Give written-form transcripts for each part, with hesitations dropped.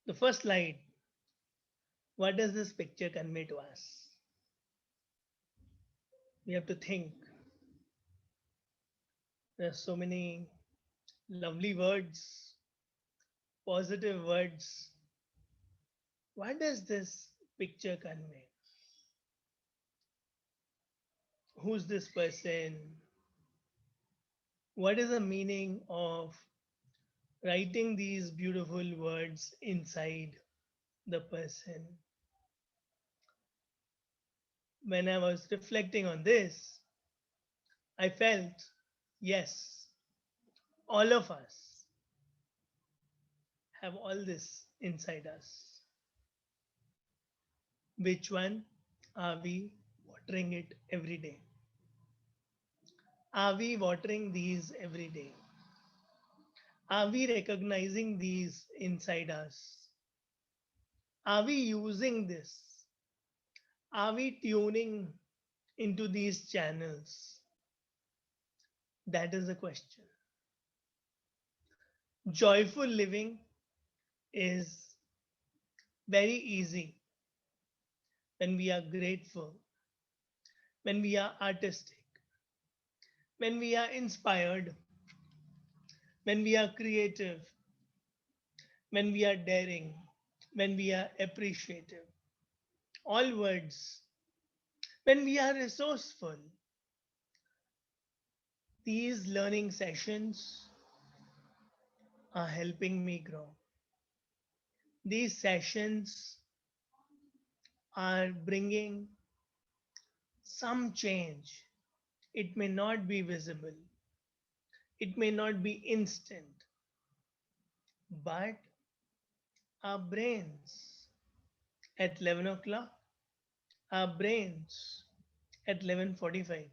The first slide, what does this picture convey to us? We have to think. There are so many lovely words, positive words. What does this picture convey? Who's this person? What is the meaning of writing these beautiful words inside the person? When I was reflecting on this, I felt yes, all of us have all this inside us. Which one are we watering it every day? Are we watering these every day? Are we recognizing these inside us? Are we using this? Are we tuning into these channels? That is the question. Joyful living is very easy when we are grateful, when we are artistic, when we are inspired, when we are creative, when we are daring, when we are appreciative. All words. When we are resourceful, these learning sessions are helping me grow. These sessions are bringing some change. It may not be visible, it may not be instant, but our brains at 11 o'clock, our brains at 11:45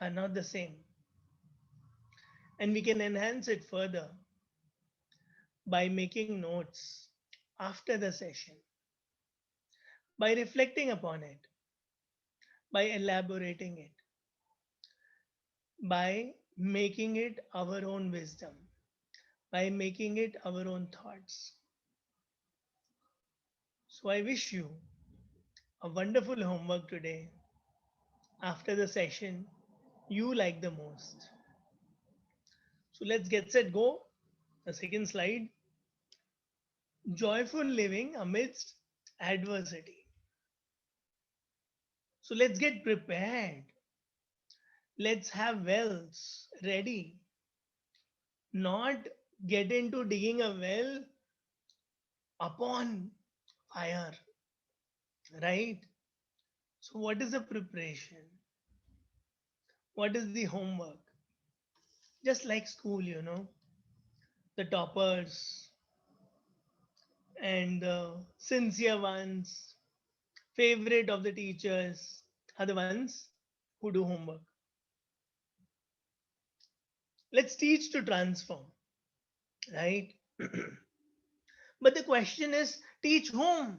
are not the same. And we can enhance it further by making notes after the session, by reflecting upon it, by elaborating it, by making it our own wisdom, by making it our own thoughts. So I wish you a wonderful homework today after the session you like the most. So let's get set go. The second slide, joyful living amidst adversity. So let's get prepared. Let's have wells ready, not get into digging a well upon fire, right? So, what is the preparation? What is the homework? Just like school, the toppers and the sincere ones, favorite of the teachers, are the ones who do homework. Let's teach to transform, right? But the question is, teach whom?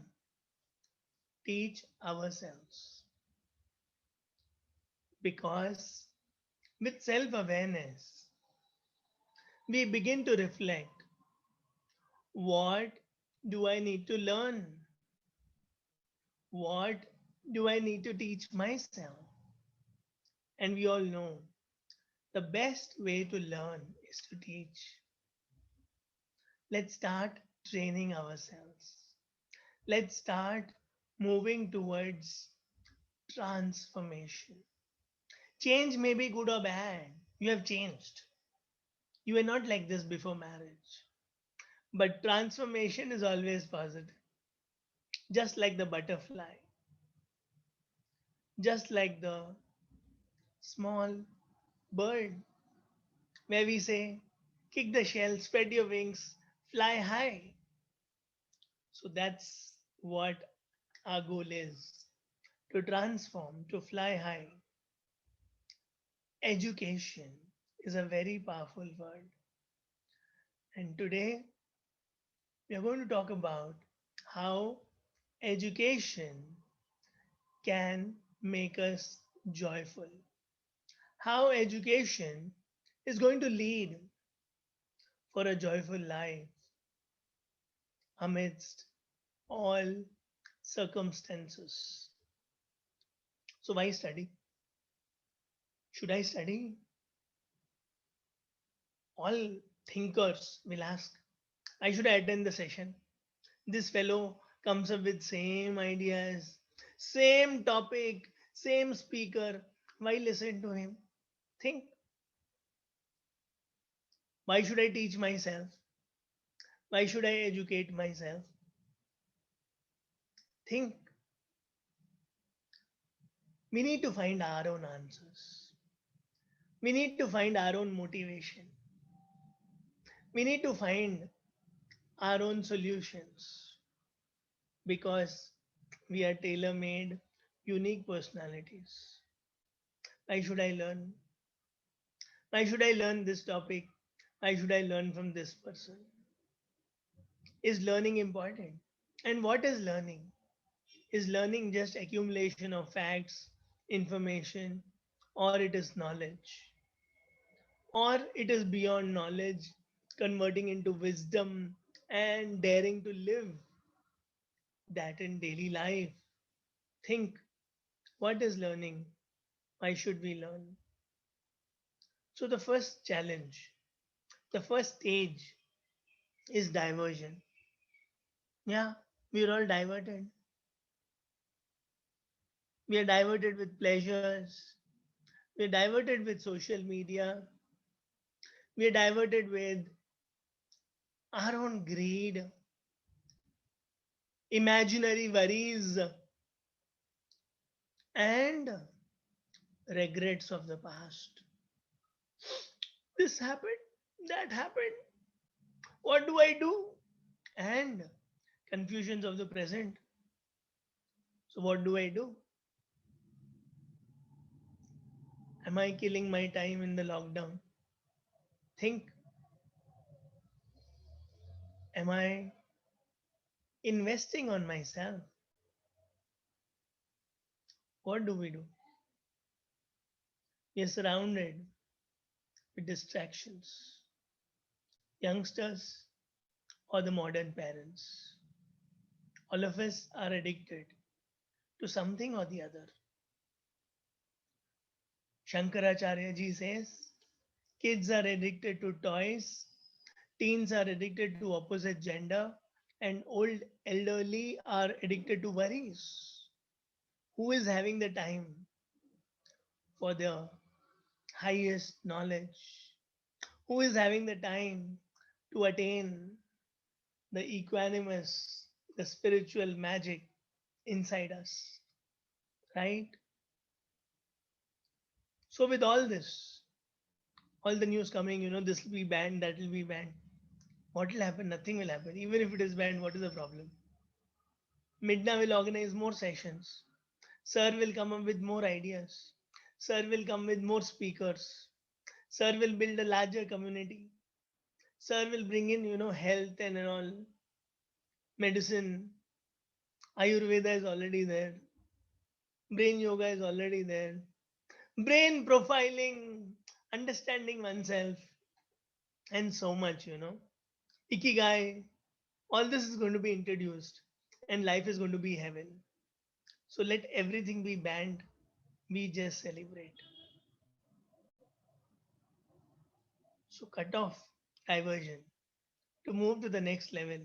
Teach ourselves. Because with self awareness, we begin to reflect, what do I need to learn? What do I need to teach myself? And we all know the best way to learn is to teach. Let's start training ourselves. Let's start moving towards transformation. Change may be good or bad. You have changed. You were not like this before marriage. But transformation is always positive. Just like the butterfly, just like the small bird, where we say, kick the shell, spread your wings, fly high. So that's what our goal is, to transform, to fly high. Education is a very powerful word. And today we are going to talk about how education can make us joyful, how education is going to lead for a joyful life. amidst all circumstances. So, why study? Should I study? All thinkers will ask, why should I attend the session? This fellow comes up with same ideas, same topic, same speaker. Why listen to him? Think, why should I teach myself? Why should I educate myself? Think, we need to find our own answers. We need to find our own motivation. We need to find our own solutions because we are tailor made, unique personalities. Why should I learn? Why should I learn this topic? Why should I learn from this person? Is learning important? And what is learning? Is learning just accumulation of facts, information, or it is knowledge? Or it is beyond knowledge, converting into wisdom and daring to live that in daily life? Think, what is learning? Why should we learn? So, the first challenge, the first stage is diversion. Yeah, we're all diverted. We are diverted with pleasures. We are diverted with social media. We are diverted with our own greed, imaginary worries, and regrets of the past. This happened, that happened. What do I do? And confusions of the present. So, what do I do? Am I killing my time in the lockdown? Think, am I investing on myself? What do we do? We are surrounded with distractions. Youngsters or the modern parents. All of us are addicted to something or the other. Shankaracharya ji says kids are addicted to toys, teens are addicted to opposite gender, and old elderly are addicted to worries. Who is having the time for the highest knowledge? Who is having the time to attain the equanimous, the spiritual magic inside us? Right? So, with all this, all the news coming, this will be banned, that will be banned. What will happen? Nothing will happen. Even if it is banned, what is the problem? Midna will organize more sessions. Sir will come up with more ideas. Sir will come with more speakers. Sir will build a larger community. Sir will bring in, health and all, medicine. Ayurveda is already there. Brain yoga is already there. Brain profiling, understanding oneself, and so much, Ikigai, all this is going to be introduced, and life is going to be heaven. So let everything be banned. We just celebrate. So cut off diversion to move to the next level.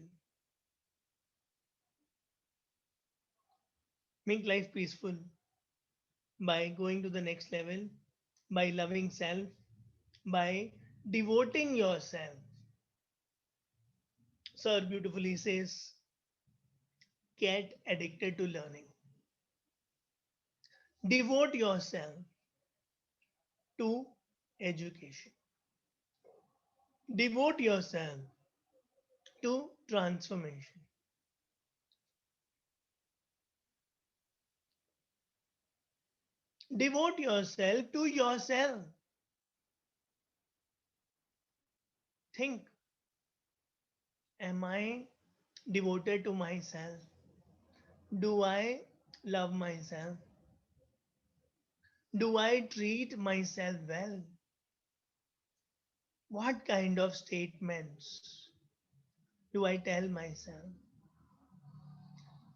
Make life peaceful by going to the next level, by loving self, by devoting yourself. Sir beautifully says, get addicted to learning. Devote yourself to education. Devote yourself to transformation. Devote yourself to yourself. Think, am I devoted to myself? Do I love myself? Do I treat myself well? What kind of statements do I tell myself,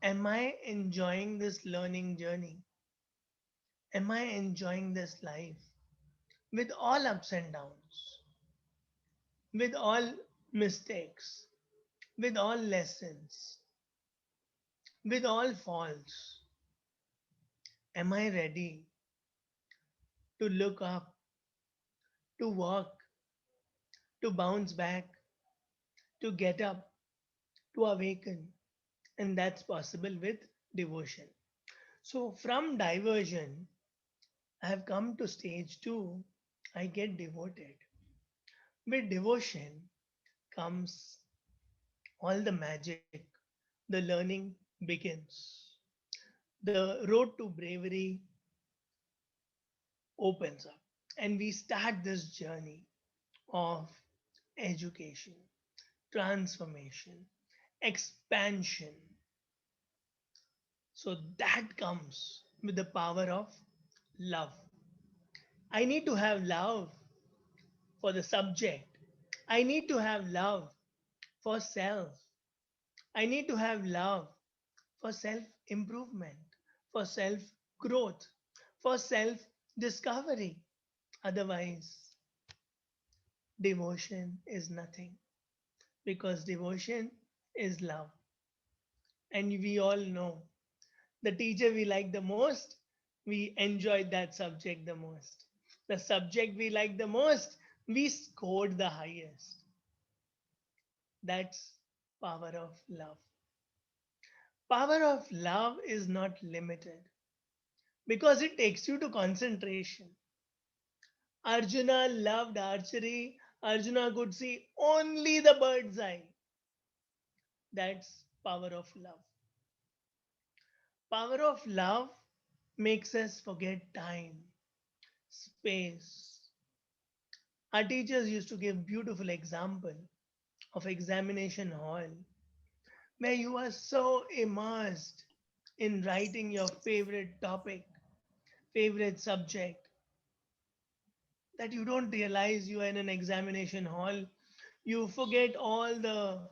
am I enjoying this learning journey? Am I enjoying this life with all ups and downs, with all mistakes, with all lessons, with all faults? Am I ready to look up, to work, to bounce back, to get up, to awaken? And that's possible with devotion. So, from diversion, I have come to stage two. I get devoted. With devotion comes all the magic. The learning begins. The road to bravery opens up. And we start this journey of education, transformation, expansion. So that comes with the power of love. I need to have love for the subject. I need to have love for self. I need to have love for self improvement, for self growth, for self discovery. Otherwise, devotion is nothing because devotion is love. And we all know the teacher we like the most, we enjoyed that subject the most. The subject we like the most, we scored the highest. That's power of love. Power of love is not limited because it takes you to concentration. Arjuna loved archery. Arjuna could see only the bird's eye. That's power of love. Power of love makes us forget time, space. Our teachers used to give beautiful example of examination hall where you are so immersed in writing your favorite topic, favorite subject, that you don't realize you are in an examination hall. You forget all the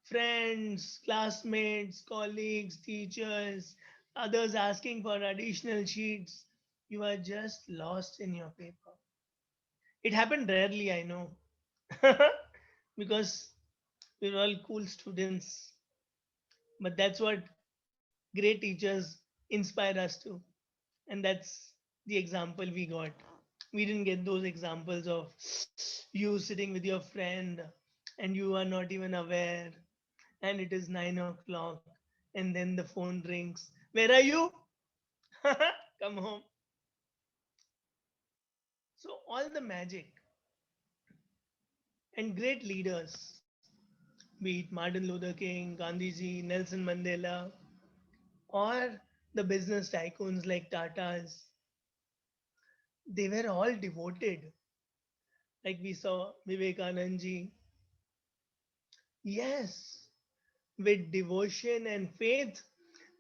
friends, classmates, colleagues, teachers, others asking for additional sheets. You are just lost in your paper. It happened rarely, I know, because we're all cool students. But that's what great teachers inspire us to. And that's the example we got. We didn't get those examples of you sitting with your friend and you are not even aware, and it is 9 o'clock, and then the phone rings. Where are you? Come home. So, all the magic and great leaders, be it Martin Luther King, Gandhiji, Nelson Mandela, or the business tycoons like Tata's, they were all devoted. Like we saw Vivekanandji. Yes, with devotion and faith,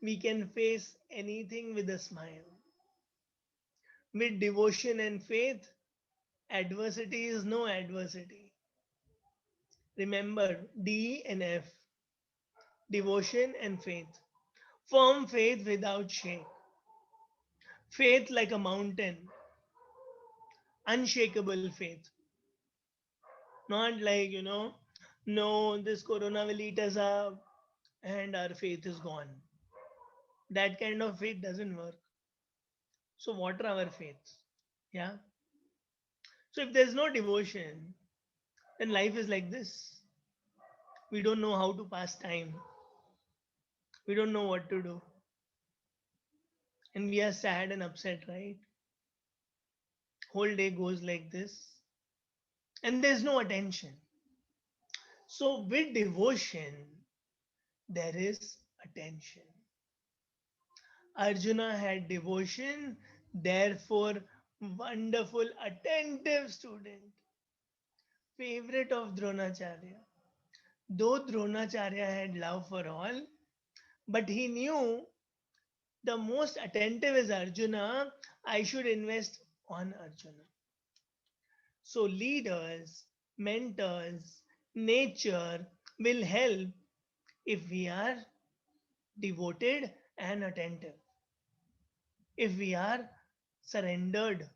we can face anything with a smile. With devotion and faith, adversity is no adversity. Remember D and F, devotion and faith. Firm faith without shake. Faith like a mountain, unshakable faith. Not like, no, this corona will eat us up and our faith is gone. That kind of faith doesn't work. So, what are our faiths? Yeah. So, if there's no devotion, then life is like this. We don't know how to pass time, we don't know what to do, and we are sad and upset, right? Whole day goes like this, and there's no attention. So, with devotion, there is attention. Arjuna had devotion, therefore, wonderful, attentive student, favorite of Dronacharya. Though Dronacharya had love for all, but he knew the most attentive is Arjuna, I should invest on Arjuna. So, leaders, mentors, nature, will help if we are devoted and attentive, if we are surrendered,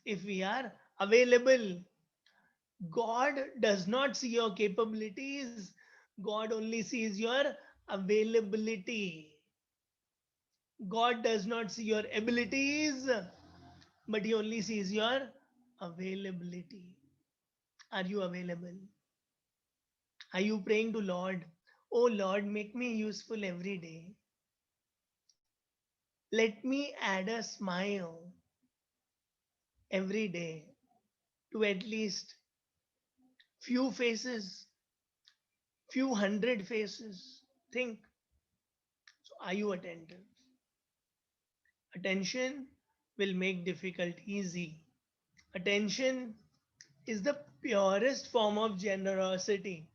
if we are available. God does not see your capabilities, God only sees your availability. God does not see your abilities, but He only sees your availability. Are you available? Are you praying to Lord? Oh Lord, make me useful every day. Let me add a smile every day to at least few faces, few hundred faces. Think. So are you attentive? Attention will make difficult easy. Attention is the purest form of generosity.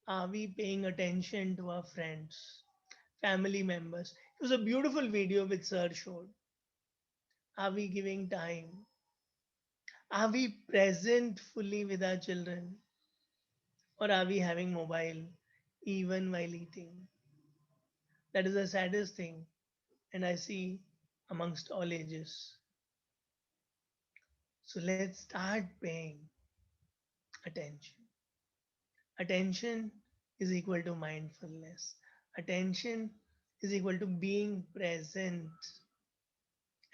Are we paying attention to our friends, family members? It was a beautiful video which Sir showed. Are we giving time? Are we present fully with our children? Or are we having mobile even while eating? That is the saddest thing, and I see amongst all ages. So let's start paying attention. Attention is equal to mindfulness. Attention is equal to being present.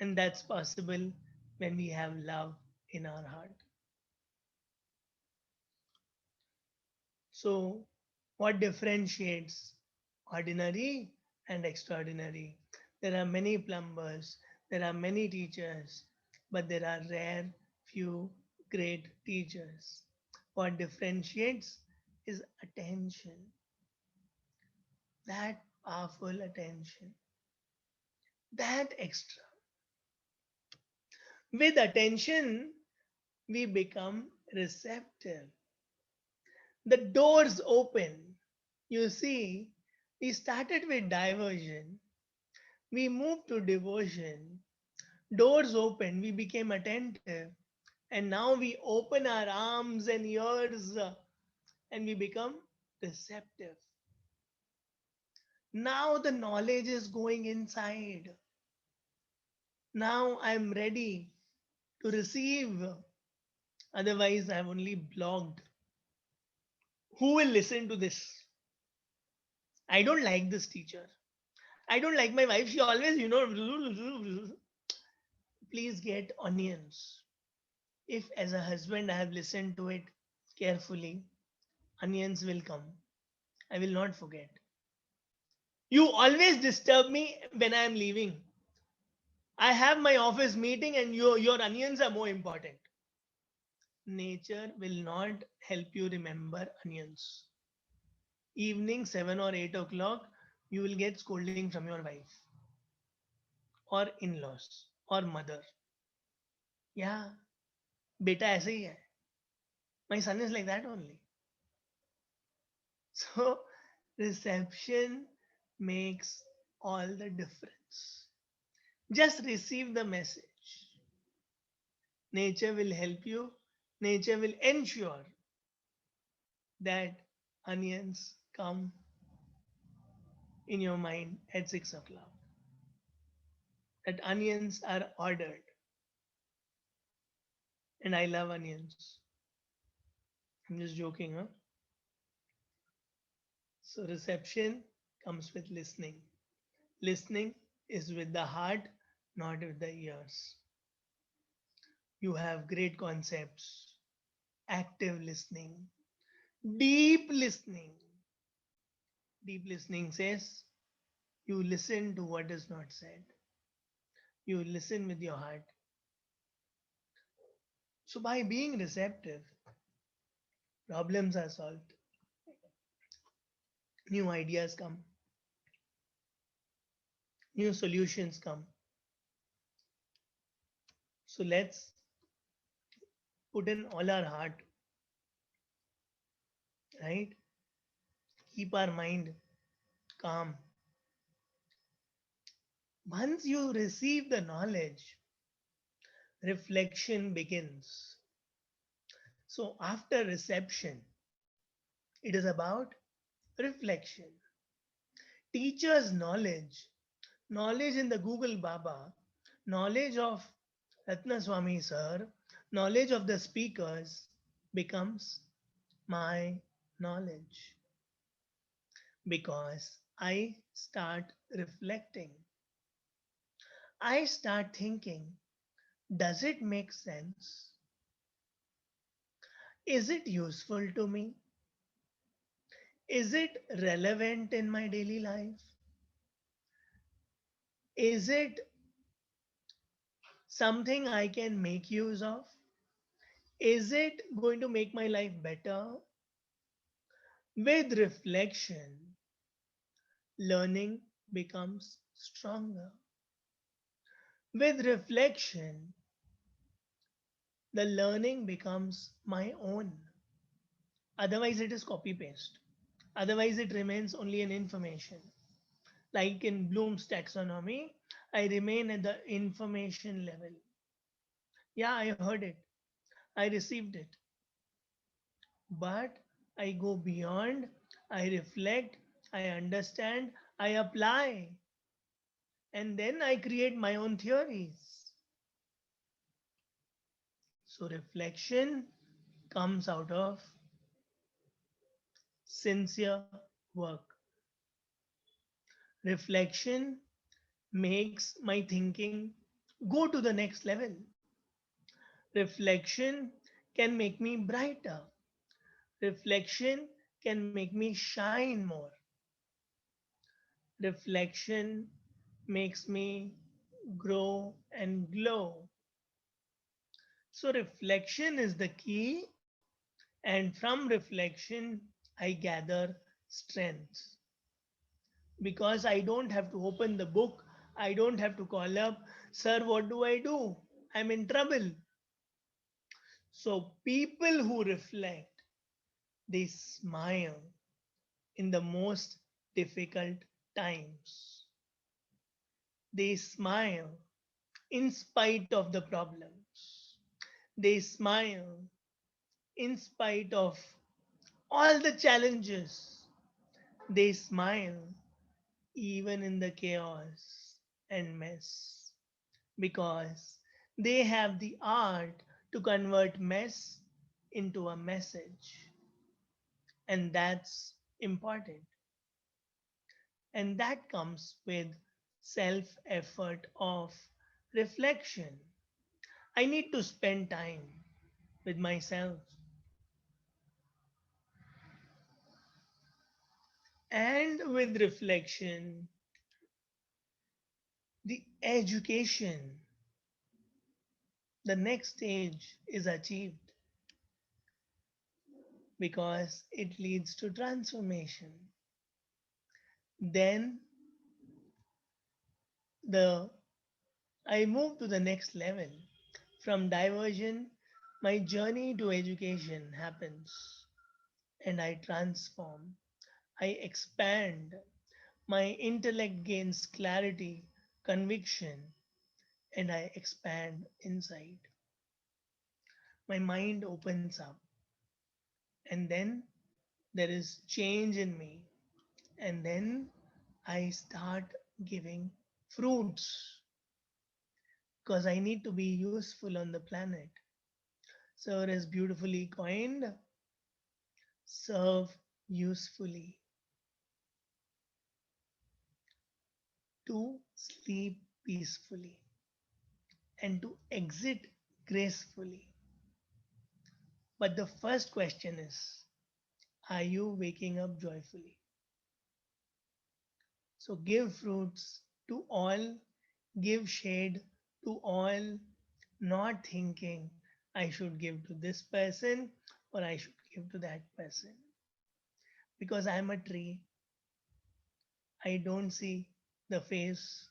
And that's possible when we have love in our heart. So, what differentiates ordinary and extraordinary? There are many plumbers, there are many teachers, but there are rare few great teachers. What differentiates is attention, that powerful attention, that extra. With attention, we become receptive. The doors open. You see, we started with diversion, we moved to devotion, doors open, we became attentive, and now we open our arms and ears and we become receptive. Now the knowledge is going inside. Now I'm ready to receive. Otherwise, I've only blocked. Who will listen to this? I don't like this teacher. I don't like my wife. She always, please get onions. If, as a husband, I have listened to it carefully, onions will come. I will not forget. You always disturb me when I am leaving. I have my office meeting and your onions are more important. Nature will not help you remember onions. Evening 7 or 8 o'clock, you will get scolding from your wife or in-laws or mother. Yeah, beta ऐसे ही है. My son is like that only. So reception makes all the difference. Just receive the message. Nature will help you. Nature will ensure that onions come in your mind at 6 o'clock. That onions are ordered. And I love onions. I'm just joking, huh? So reception comes with listening. Listening is with the heart, not with the ears. You have great concepts, active listening, deep listening. Deep listening says you listen to what is not said, you listen with your heart. So, by being receptive, problems are solved, new ideas come, new solutions come. So, let's put in all our heart, right? Keep our mind calm. Once you receive the knowledge, reflection begins. So, after reception, It is about reflection. Teachers' knowledge, knowledge in the Google Baba, knowledge of Ratnaswamy sir, knowledge of the speakers becomes my knowledge because I start reflecting. I start thinking, does it make sense? Is it useful to me? Is it relevant in my daily life? Is it something I can make use of? Is it going to make my life better? With reflection, learning becomes stronger. With reflection, the learning becomes my own. Otherwise, it is copy paste. Otherwise, it remains only an information. Like in Bloom's taxonomy, I remain at the information level. Yeah, I heard it. I received it. But I go beyond, I reflect, I understand, I apply, and then I create my own theories. So reflection comes out of sincere work. Reflection makes my thinking go to the next level. Reflection can make me brighter. Reflection can make me shine more. Reflection makes me grow and glow. So, reflection is the key, and from reflection, I gather strength because I don't have to open the book, I don't have to call up, sir, what do I do? I'm in trouble. So, people who reflect, they smile in the most difficult times. They smile in spite of the problems. They smile in spite of all the challenges. They smile even in the chaos and mess because they have the art to convert mess into a message. And that's important. And that comes with self effort of reflection. I need to spend time with myself. And with reflection, the education, the next stage is achieved because it leads to transformation. Then the I move to the next level. From diversion, my journey to education happens and I transform. I expand. My intellect gains clarity, conviction, and I expand inside. My mind opens up, and then there is change in me, and then I start giving fruits because I need to be useful on the planet. Sir is beautifully coined, serve usefully, to sleep peacefully, and to exit gracefully. But the first question is, are you waking up joyfully? So give fruits to all, give shade to all, not thinking I should give to this person or I should give to that person. Because I'm a tree, I don't see the face,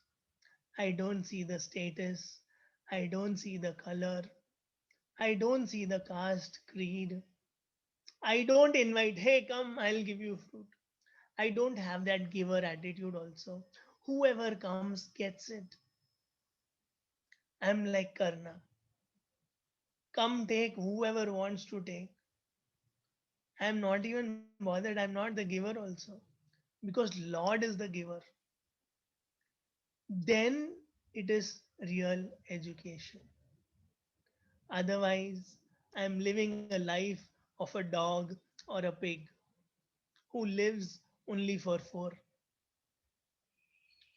I don't see the status, I don't see the color, I don't see the caste, creed. I don't invite, hey, come, I'll give you fruit. I don't have that giver attitude also. Whoever comes gets it. I'm like Karna. Come take whoever wants to take. I am not even bothered. I'm not the giver also. Because Lord is the giver. Then it is real education. Otherwise, I am living a life of a dog or a pig who lives only for four,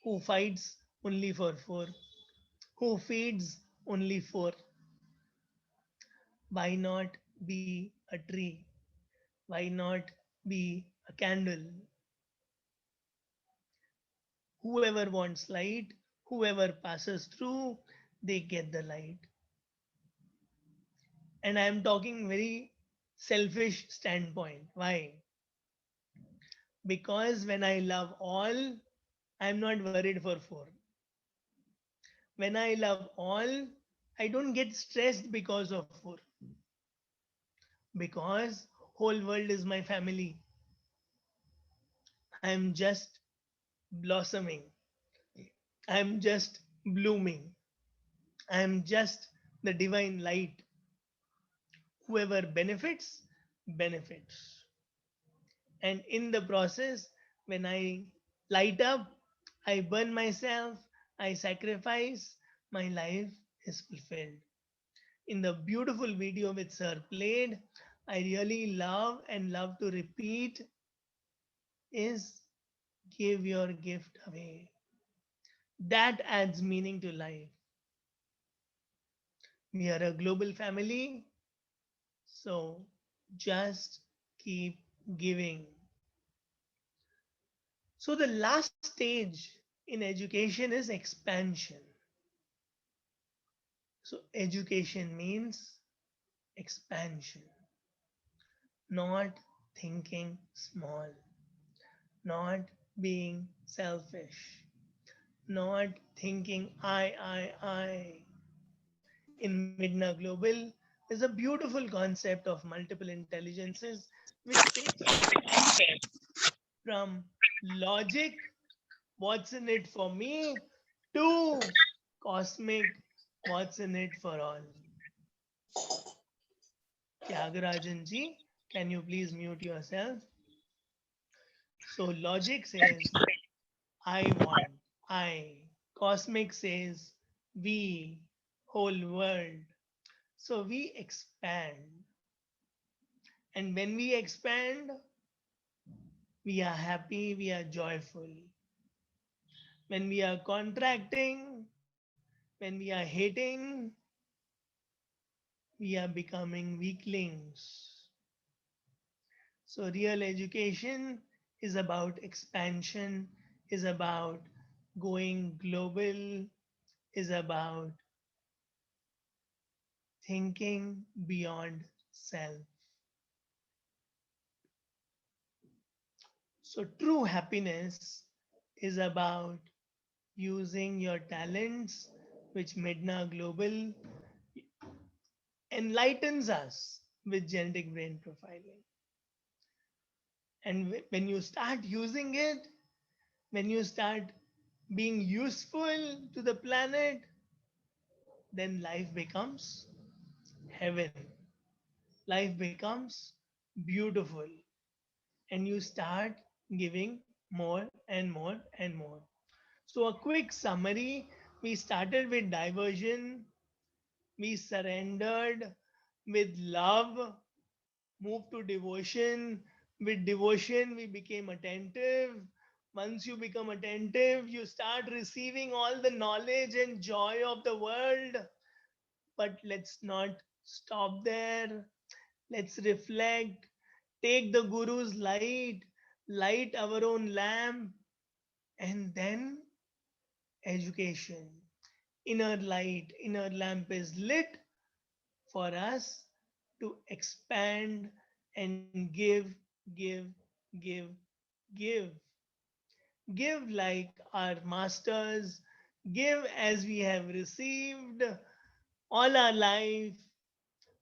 who fights only for four, who feeds only four. Why not be a tree? Why not be a candle? Whoever wants light, whoever passes through, they get the light. And I am talking very selfish standpoint. Why? Because when I love all, I am not worried for four. When I love all, I don't get stressed because of four. Because whole world is my family. I am just blossoming. I am just blooming. I am just the divine light. Whoever benefits, benefits. And in the process, when I light up, I burn myself, I sacrifice, my life is fulfilled. In the beautiful video which Sir played, I really love and love to repeat is give your gift away. That adds meaning to life. We are a global family, so just keep giving. So, the last stage in education is expansion. So, education means expansion, not thinking small, not being selfish, not thinking I. In Midna Global, there's a beautiful concept of multiple intelligences which takes from logic, what's in it for me, to cosmic, what's in it for all. Tyagarajan ji, can you please mute yourself? So logic says, I want, I. Cosmic says, we, whole world. So we expand. And when we expand, we are happy, we are joyful. When we are contracting, when we are hating, we are becoming weaklings. So, real education is about expansion, is about going global, is about thinking beyond self. So, true happiness is about using your talents, which Midna Global enlightens us with genetic brain profiling. And when you start using it, when you start being useful to the planet, then life becomes heaven. Life becomes beautiful. And you start giving more and more and more. So, a quick summary, we started with diversion, we surrendered with love, moved to devotion. With devotion, we became attentive. Once you become attentive, you start receiving all the knowledge and joy of the world. But let's not stop there. Let's reflect, take the Guru's light, light our own lamp, and then education. Inner light, inner lamp is lit for us to expand and give, give, give. Give like our masters, give as we have received all our life,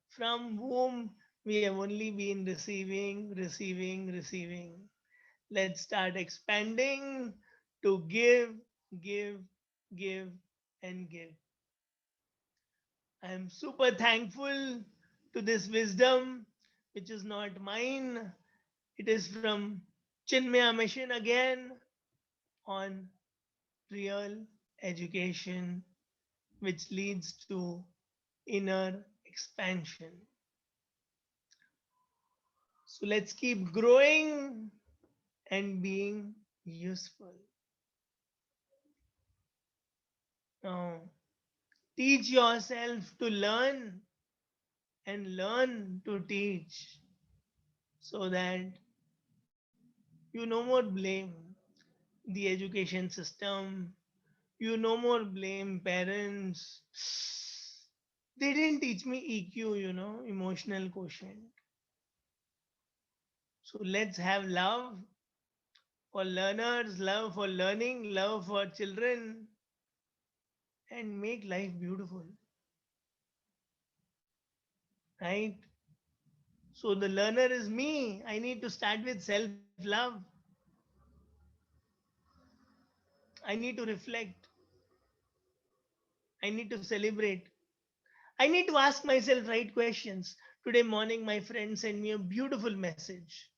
from whom we have only been receiving, receiving, receiving. Let's start expanding to give, give, and give. I am super thankful to this wisdom which is not mine. It is from Chinmaya Mission again on real education, which leads to inner expansion. So let's keep growing and being useful. Now, teach yourself to learn and learn to teach so that you no more blame the education system, you no more blame parents. They didn't teach me EQ, emotional quotient. So let's have love for learners, love for learning, love for children, and make life beautiful, right? So the learner is me. I need to start with self love. I need to reflect. I need to celebrate. I need to ask myself right questions. Today morning, my friend sent me a beautiful message.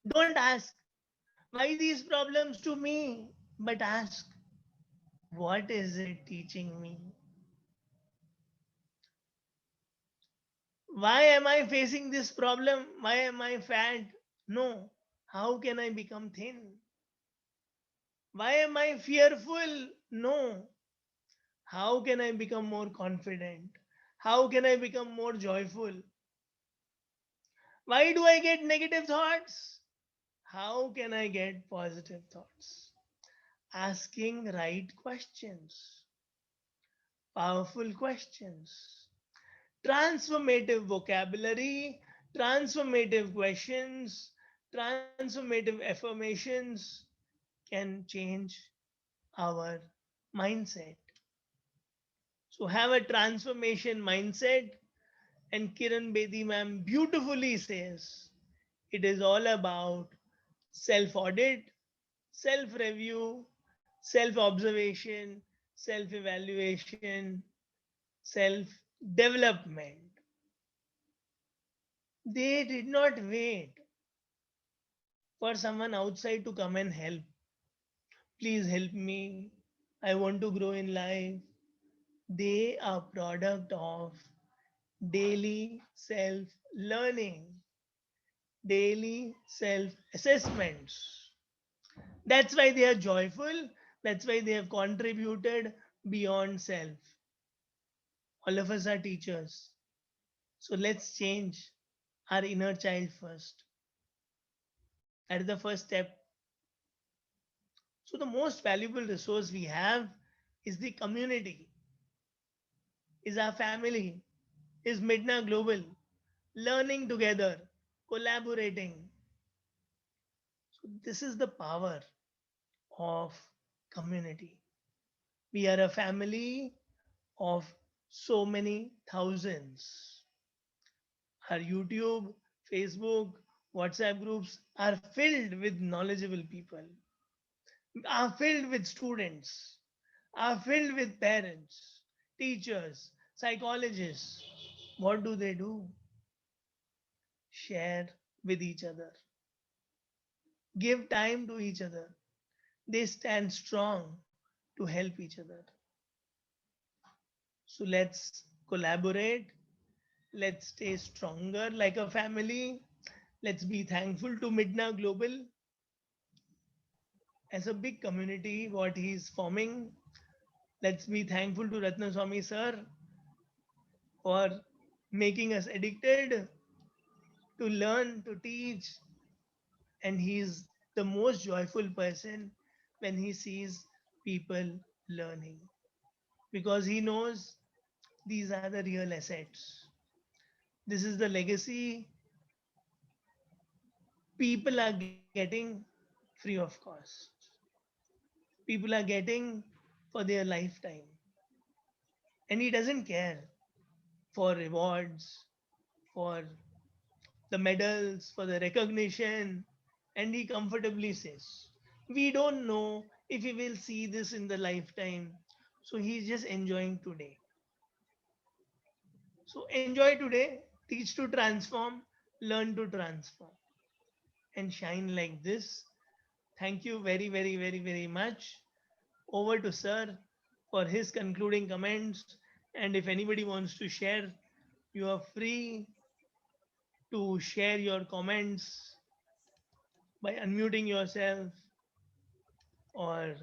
Don't ask, why these problems to me? But ask, what is it teaching me? Why am I facing this problem? Why am I fat? No. How can I become thin? Why am I fearful? No. How can I become more confident? How can I become more joyful? Why do I get negative thoughts? How can I get positive thoughts? Asking right questions, powerful questions, transformative vocabulary, transformative questions, transformative affirmations can change our mindset. So have a transformation mindset. And Kiran Bedi ma'am beautifully says it is all about self audit, self review, self observation, self evaluation, self development. They did not wait for someone outside to come and help. Please help me. I want to grow in life. They are product of daily self learning, daily self assessments. That's why they are joyful. That's why they have contributed beyond self. All of us are teachers. So let's change our inner child first. That is the first step. So the most valuable resource we have is the community, is our family, is Midna Global, learning together, collaborating. So this is the power of community. We are a family of so many thousands. Our YouTube, Facebook, WhatsApp groups are filled with knowledgeable people, are filled with students, are filled with parents, teachers, psychologists. What do they do? Share with each other, give time to each other. They stand strong to help each other. So let's collaborate. Let's stay stronger like a family. Let's be thankful to Midna Global as a big community, what he's forming. Let's be thankful to Ratnaswamy sir for making us addicted to learn, to teach. And he's the most joyful person when he sees people learning because he knows these are the real assets. This is the legacy people are getting free of cost. People are getting for their lifetime. And he doesn't care for rewards, for the medals, for the recognition. And he comfortably says, we don't know if we will see this in the lifetime. So he's just enjoying today. So enjoy today, teach to transform, learn to transform and shine like this. Thank you very, very, very, very much. Over to Sir for his concluding comments. And if anybody wants to share, you are free to share your comments by unmuting yourself or